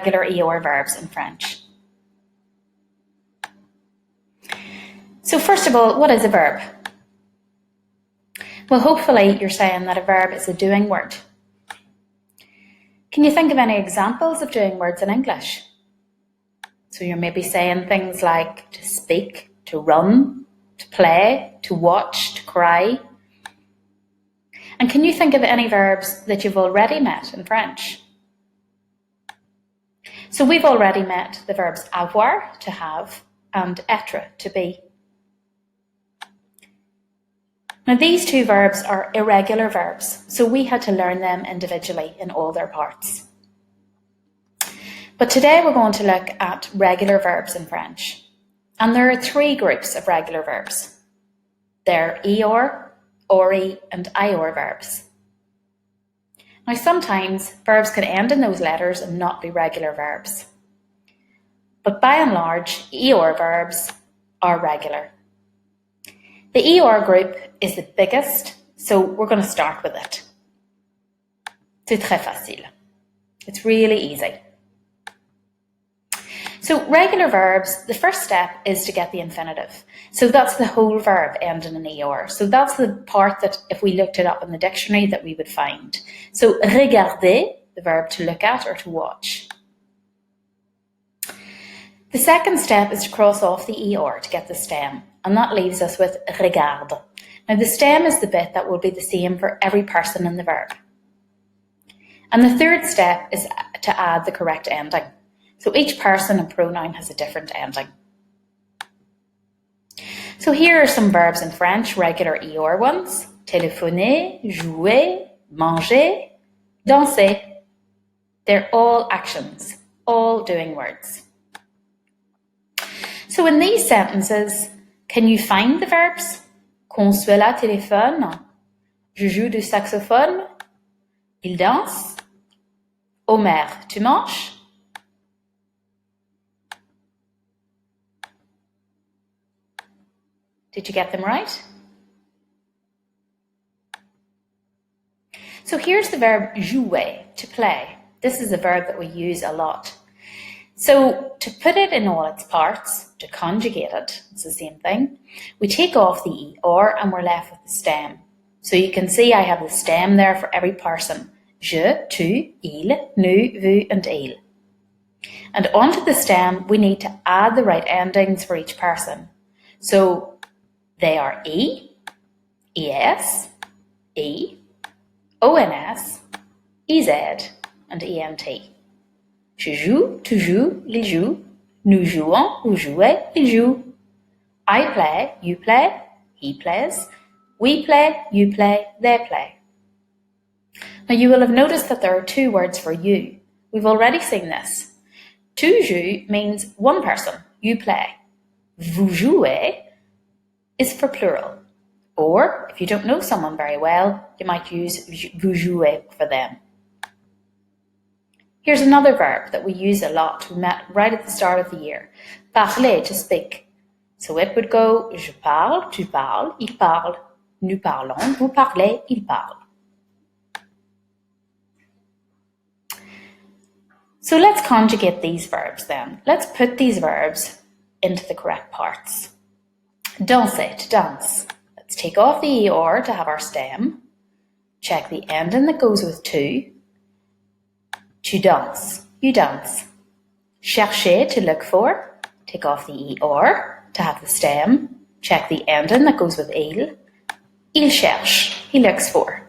regular EOR verbs in French. So first of all, what is a verb? Well, hopefully you're saying that a verb is a doing word. Can you think of any examples of doing words in English? So you're maybe saying things like to speak, to run, to play, to watch, to cry. And can you think of any verbs that you've already met in French? So we've already met the verbs avoir, to have, and être, to be. Now these two verbs are irregular verbs, so we had to learn them individually in all their parts. But today we're going to look at regular verbs in French. And there are three groups of regular verbs. They're EOR, ORI, and IOR verbs. Now sometimes verbs can end in those letters and not be regular verbs. But by and large, EOR verbs are regular. The EOR group is the biggest, so we're going to start with it. C'est très facile. It's really easy. So regular verbs, the first step is to get the infinitive. So that's the whole verb ending in EOR. So that's the part that if we looked it up in the dictionary that we would find. So regarder, the verb to look at or to watch. The second step is to cross off the EOR to get the stem, and that leaves us with regarde. Now the stem is the bit that will be the same for every person in the verb. And the third step is to add the correct ending. So each person and pronoun has a different ending. So here are some verbs in French, regular EOR ones. Téléphoner, jouer, manger, danser. They're all actions, all doing words. So in these sentences, can you find the verbs? Consuela téléphone, je joue du saxophone, il danse. Omer, tu manges? Did you get them right? So here's the verb jouer, to play. This is a verb that we use a lot. So to put it in all its parts, to conjugate it, it's the same thing. We take off the ER and we're left with the stem. So you can see I have the stem there for every person. Je, tu, il, nous, vous, and il. And onto the stem, we need to add the right endings for each person. So they are E, ES, E, ONS, EZ, and ENT. Je joue, tu joues, il joue. Nous jouons, vous jouez, il joue. I play, you play, he plays. We play, you play, they play. Now you will have noticed that there are two words for you. We've already seen this. Tu joues means one person, you play. Vous jouez is for plural. Or, if you don't know someone very well, you might use vous jouez for them. Here's another verb that we use a lot. We met right at the start of the year. Parler, to speak. So it would go, je parle, tu parles, il parle. Nous parlons, vous parlez, il parle. So let's conjugate these verbs then. Let's put these verbs into the correct parts. Danser, to dance. Let's take off the ER to have our stem. Check the ending that goes with tu. Tu danses, you dance. Chercher, to look for. Take off the ER to have the stem. Check the ending that goes with il. Il cherche, he looks for.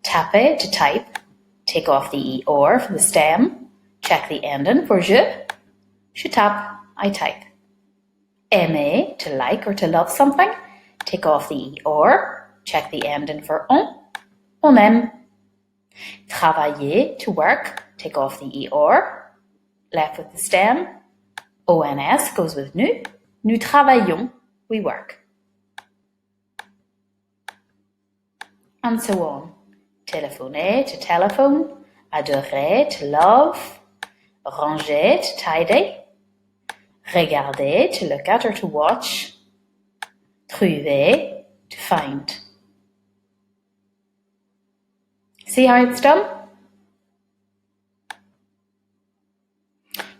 Taper, to type. Take off the ER for the stem. Check the ending for je. Je tape, I type. Aimer, to like or to love something. Take off the ER. Check the ending for on. On aime. Travailler, to work. Take off the ER. Left with the stem. ONS goes with nous. Nous travaillons, we work. And so on. Téléphoner, to telephone. Adorer, to love. Ranger, to tidy. Regarder, to look at or to watch. Trouver, to find. See how it's done?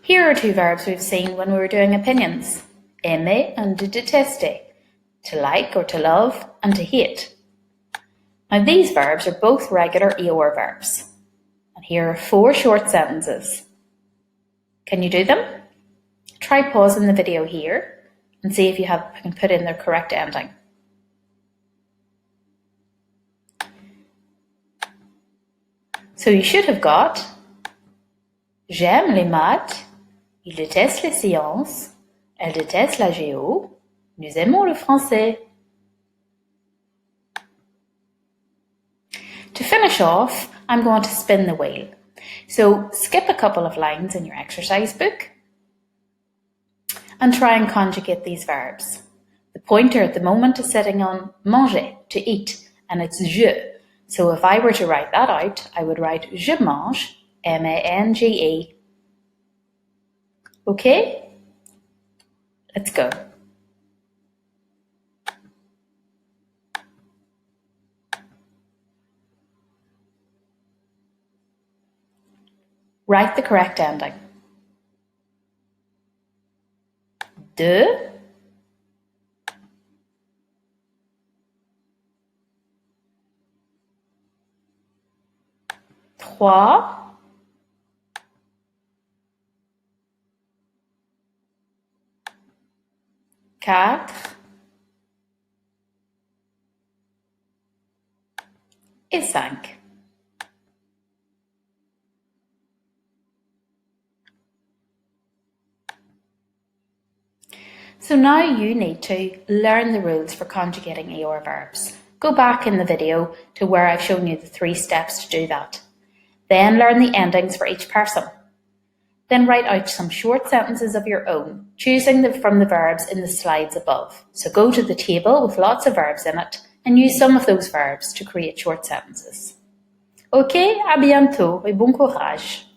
Here are two verbs we've seen when we were doing opinions. Aimer and de détester. To like or to love and to hate. Now these verbs are both regular EOR verbs. And here are 4 short sentences. Can you do them? Try pausing the video here and see if you can put in the correct ending. So you should have got J'aime les maths, il déteste les sciences, elle déteste la géo, nous aimons le français. To finish off, I'm going to spin the wheel. So skip a couple of lines in your exercise book and try and conjugate these verbs. The pointer at the moment is sitting on manger, to eat, and it's je. So if I were to write that out, I would write je mange, M-A-N-G-E. Okay? Let's go. Write the correct ending. De, trois, quatre et 5. So now you need to learn the rules for conjugating EOR verbs. Go back in the video to where I've shown you the 3 steps to do that. Then learn the endings for each person. Then write out some short sentences of your own, choosing from the verbs in the slides above. So go to the table with lots of verbs in it and use some of those verbs to create short sentences. Ok, à bientôt et bon courage!